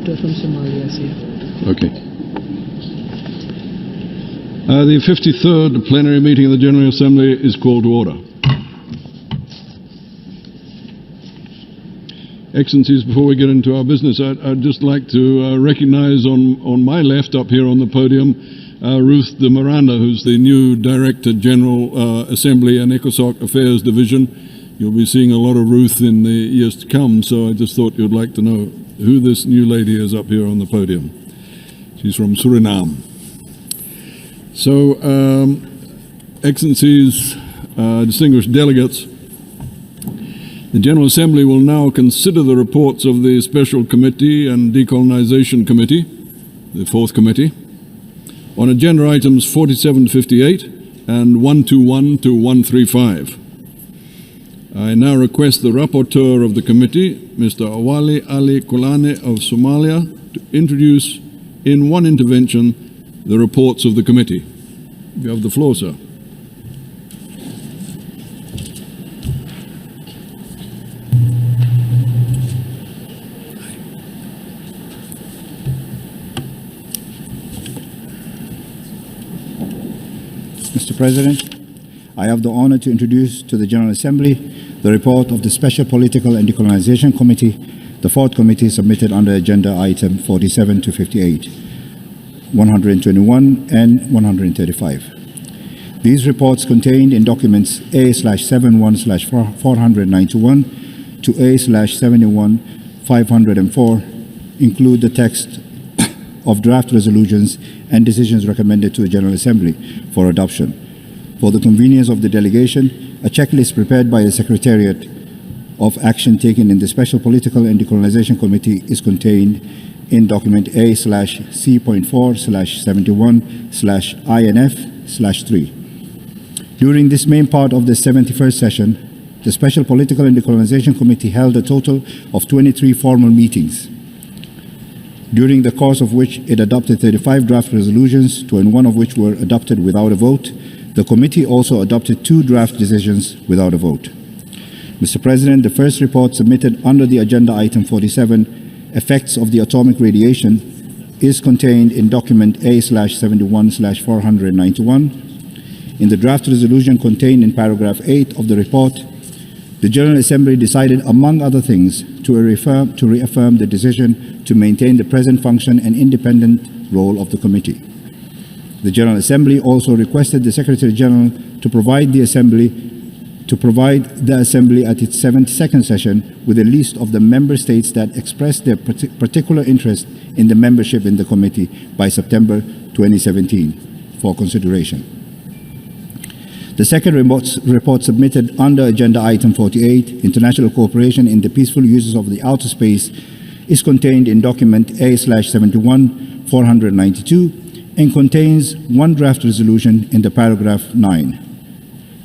rapporteur from Somalia is here. Okay. The 53rd plenary meeting of the General Assembly is called to order. Excellencies, before we get into our business, I'd just like to recognize on my left up here on the podium Ruth de Miranda, who's the new Director General Assembly and ECOSOC Affairs Division. You'll be seeing a lot of Ruth in the years to come, so I just thought you'd like to know who this new lady is up here on the podium. She's from Suriname. So, Excellencies, distinguished delegates, the General Assembly will now consider the reports of the Special Committee and Decolonization Committee, the fourth committee, on agenda items 47 to 58 and 121 to 135. I now request the Rapporteur of the committee, Mr. Awale Ali Kullane of Somalia, to introduce in one intervention the reports of the committee. You have the floor, sir. Mr. President, I have the honor to introduce to the General Assembly the report of the Special Political and Decolonization Committee, the fourth committee submitted under agenda item 47 to 58, 121 and 135. These reports contained in documents A/71/491 to A/71/504 include the text of draft resolutions and decisions recommended to the General Assembly for adoption. For the convenience of the delegation, a checklist prepared by the Secretariat of action taken in the Special Political and Decolonization Committee is contained in document A/C.4/71/INF/3. During this main part of the 71st session, the Special Political and Decolonization Committee held a total of 23 formal meetings, during the course of which it adopted 35 draft resolutions, 21 of which were adopted without a vote. The committee also adopted 2 draft decisions without a vote. Mr. President, the first report submitted under the agenda item 47, Effects of the Atomic Radiation, is contained in document A/71/491. In the draft resolution contained in paragraph 8 of the report, the General Assembly decided, among other things, to reaffirm the decision to maintain the present function and independent role of the committee. The General Assembly also requested the Secretary General to provide the Assembly at its 72nd session with a list of the member states that expressed their particular interest in the membership in the committee by September 2017 for consideration. The second report submitted under agenda item 48, International Cooperation in the Peaceful Uses of the Outer Space, is contained in document A/71/492 and contains 1 draft resolution in the paragraph 9.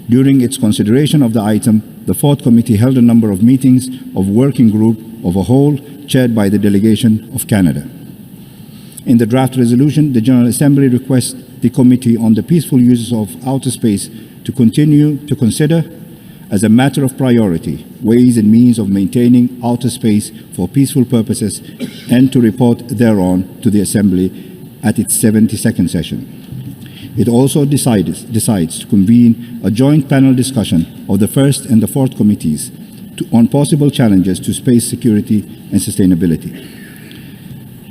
During its consideration of the item, the fourth committee held a number of meetings of working group of a whole chaired by the delegation of Canada. In the draft resolution, the General Assembly requests the Committee on the Peaceful Uses of Outer Space to continue to consider, as a matter of priority, ways and means of maintaining outer space for peaceful purposes and to report thereon to the Assembly at its 72nd session. It also decides to convene a joint panel discussion of the first and the fourth committees on possible challenges to space security and sustainability.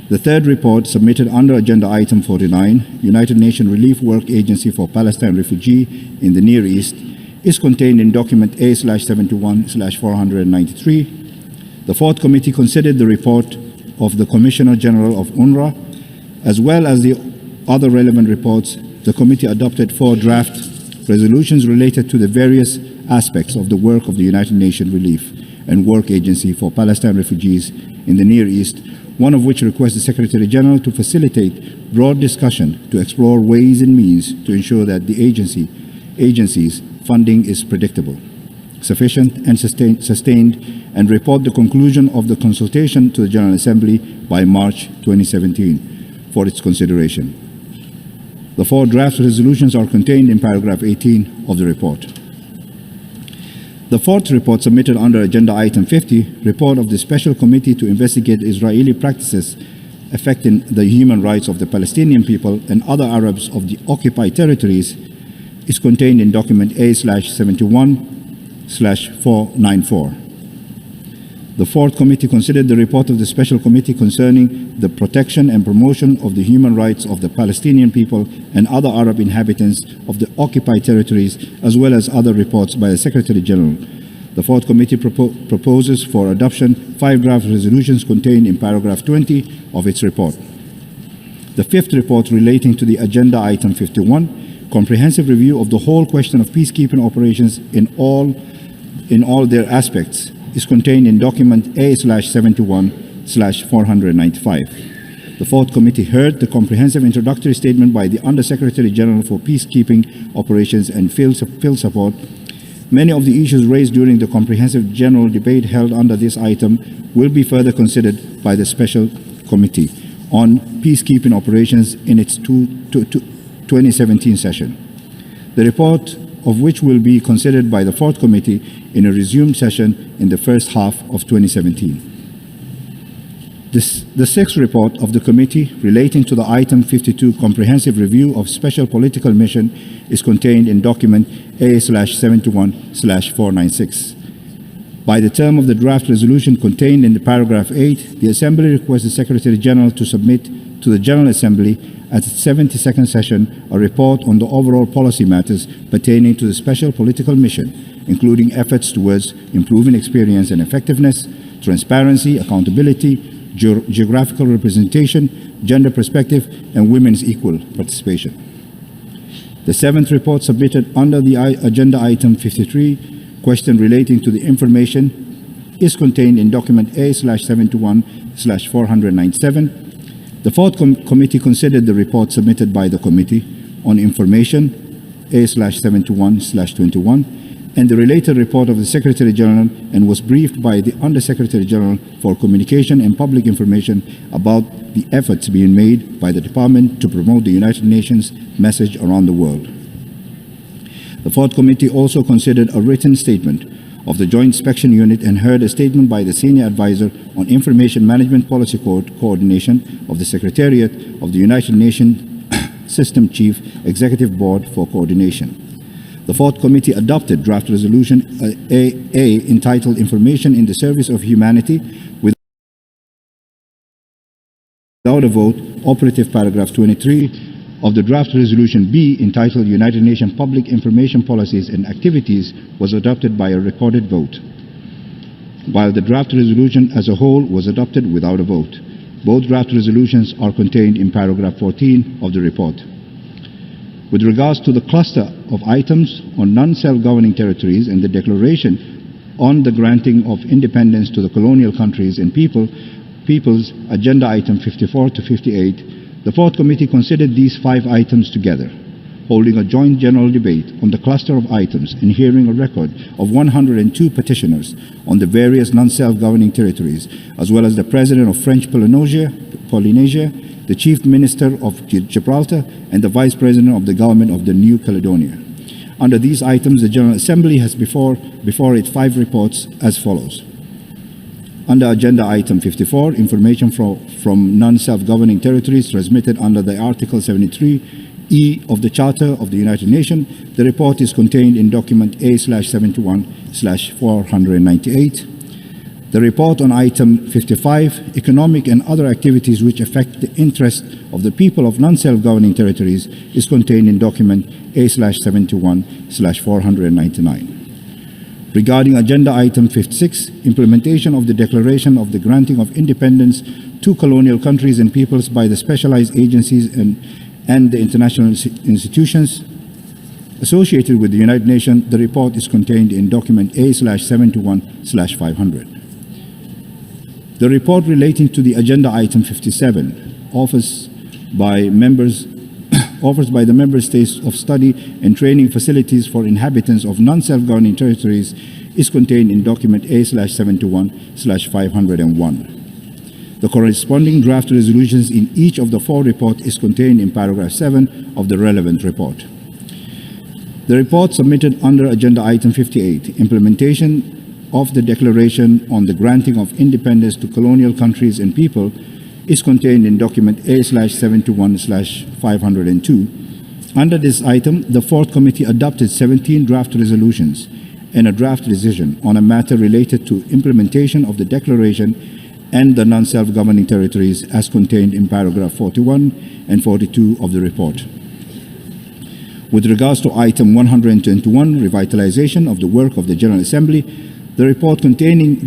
The third report, submitted under agenda item 49, United Nations Relief Work Agency for Palestine Refugee in the Near East, is contained in document A/71/493. The fourth committee considered the report of the Commissioner General of UNRWA, as well as the other relevant reports. The committee adopted 4 draft resolutions related to the various aspects of the work of the United Nations Relief and Work Agency for Palestine Refugees in the Near East, one of which requests the Secretary General to facilitate broad discussion to explore ways and means to ensure that the agency's funding is predictable, sufficient and sustained, and report the conclusion of the consultation to the General Assembly by March 2017 for its consideration. The 4 draft resolutions are contained in paragraph 18 of the report. The fourth report, submitted under agenda item 50, report of the Special Committee to investigate Israeli practices affecting the human rights of the Palestinian people and other Arabs of the occupied territories is contained in document A/71/494. The Fourth Committee considered the report of the Special Committee concerning the protection and promotion of the human rights of the Palestinian people and other Arab inhabitants of the occupied territories, as well as other reports by the Secretary General. The Fourth Committee proposes for adoption 5 draft resolutions contained in paragraph 20 of its report. The fifth report relating to the agenda item 51, comprehensive review of the whole question of peacekeeping operations in all their aspects, is contained in document A/71/495. The Fourth Committee heard the comprehensive introductory statement by the Undersecretary General for Peacekeeping Operations and Field Support. Many of the issues raised during the comprehensive general debate held under this item will be further considered by the Special Committee on Peacekeeping Operations in its 2017 session. The report of which will be considered by the Fourth Committee in a resumed session in the first half of 2017. The sixth report of the committee relating to the item 52 comprehensive review of special political mission is contained in document A/71/496. By the term of the draft resolution contained in the paragraph 8, the Assembly requests the Secretary General to submit to the General Assembly at its 72nd session a report on the overall policy matters pertaining to the special political mission, including efforts towards improving experience and effectiveness, transparency, accountability, geographical representation, gender perspective, and women's equal participation. The seventh report submitted under the agenda item 53, question relating to the information, is contained in document A/71/497. The Fourth Committee considered the report submitted by the Committee on Information, A/71/21, and the related report of the Secretary General, and was briefed by the Undersecretary General for Communication and Public Information about the efforts being made by the Department to promote the United Nations message around the world. The Fourth Committee also considered a written statement of the Joint Inspection Unit and heard a statement by the Senior Advisor on Information Management Policy Coordination of the Secretariat of the United Nations System Chief Executive Board for Coordination. The Fourth Committee adopted draft resolution A entitled Information in the Service of Humanity without a vote, operative paragraph 23 of the draft resolution B entitled United Nations Public Information Policies and Activities was adopted by a recorded vote, while the draft resolution as a whole was adopted without a vote. Both draft resolutions are contained in paragraph 14 of the report. With regards to the cluster of items on non-self-governing territories and the declaration on the granting of independence to the colonial countries and peoples, agenda item 54 to 58, the Fourth Committee considered these 5 items together, holding a joint general debate on the cluster of items and hearing a record of 102 petitioners on the various non-self-governing territories, as well as the President of French Polynesia, the Chief Minister of Gibraltar, and the Vice President of the Government of the New Caledonia. Under these items, the General Assembly has before it 5 reports as follows. Under agenda item 54, information from non-self-governing territories transmitted under the Article 73E of the Charter of the United Nations, the report is contained in document A/71/498. The report on item 55, economic and other activities which affect the interest of the people of non-self-governing territories, is contained in document A/71/499. Regarding agenda item 56, implementation of the declaration of the granting of independence to colonial countries and peoples by the specialized agencies and the international institutions associated with the United Nations, the report is contained in document A/71/500. The report relating to the agenda item 57, offers by the member states of study and training facilities for inhabitants of non-self-governing territories, is contained in document A/71/501. The corresponding draft resolutions in each of the 4 reports is contained in paragraph 7 of the relevant report. The report submitted under agenda item 58, implementation of the declaration on the granting of independence to colonial countries and people, is contained in document A/721/502. Under this item, the Fourth Committee adopted 17 draft resolutions and a draft decision on a matter related to implementation of the Declaration and the non-self-governing territories as contained in paragraph 41 and 42 of the report. With regards to item 121, revitalization of the work of the General Assembly, the report containing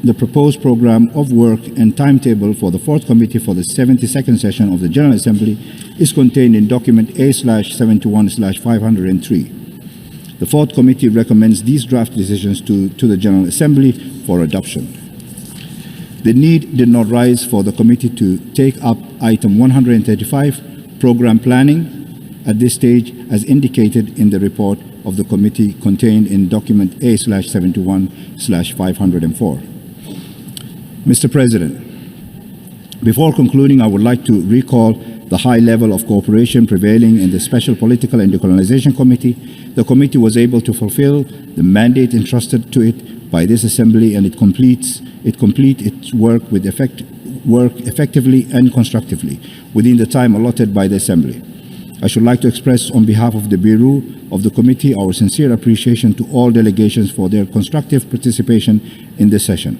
the proposed program of work and timetable for the Fourth Committee for the 72nd session of the General Assembly is contained in document A/721/503. The Fourth Committee recommends these draft decisions to the General Assembly for adoption. The need did not rise for the committee to take up item 135, program planning, at this stage as indicated in the report of the committee contained in document A/721/504. Mr. President, before concluding, I would like to recall the high level of cooperation prevailing in the Special Political and Decolonization Committee. The committee was able to fulfill the mandate entrusted to it by this Assembly, and it complete its work effectively and constructively within the time allotted by the Assembly. I should like to express on behalf of the Bureau of the Committee our sincere appreciation to all delegations for their constructive participation in this session.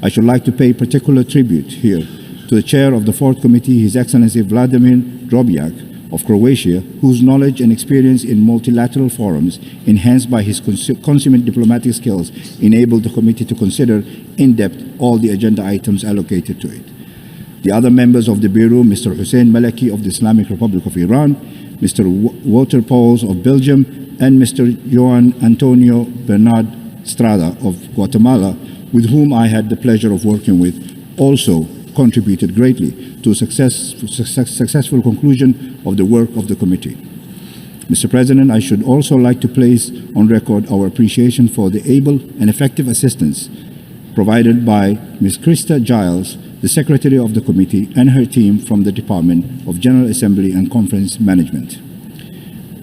I should like to pay particular tribute here to the Chair of the Fourth Committee, His Excellency Vladimir Drobjak of Croatia, whose knowledge and experience in multilateral forums, enhanced by his consummate diplomatic skills, enabled the committee to consider in depth all the agenda items allocated to it. The other members of the Bureau, Mr. Hussein Maleki of the Islamic Republic of Iran, Mr. Walter Pauls of Belgium, and Mr. Joan Antonio Bernard Strada of Guatemala, with whom I had the pleasure of working with, also contributed greatly to a successful conclusion of the work of the committee. Mr. President, I should also like to place on record our appreciation for the able and effective assistance provided by Ms. Krista Giles, the Secretary of the Committee, and her team from the Department of General Assembly and Conference Management.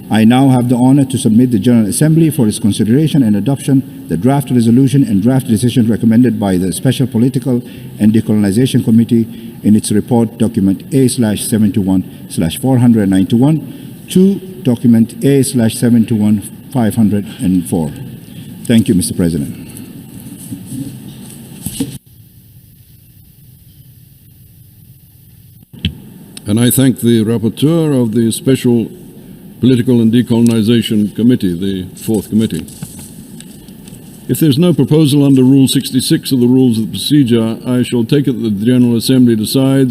I now have the honor to submit the General Assembly for its consideration and adoption the draft resolution and draft decision recommended by the Special Political and Decolonization Committee in its report document A/721/491 to document A/721/504. Thank you, Mr. President. And I thank the Rapporteur of the Special Political and Decolonization Committee, the Fourth Committee. If there's no proposal under Rule 66 of the Rules of Procedure, I shall take it that the General Assembly decides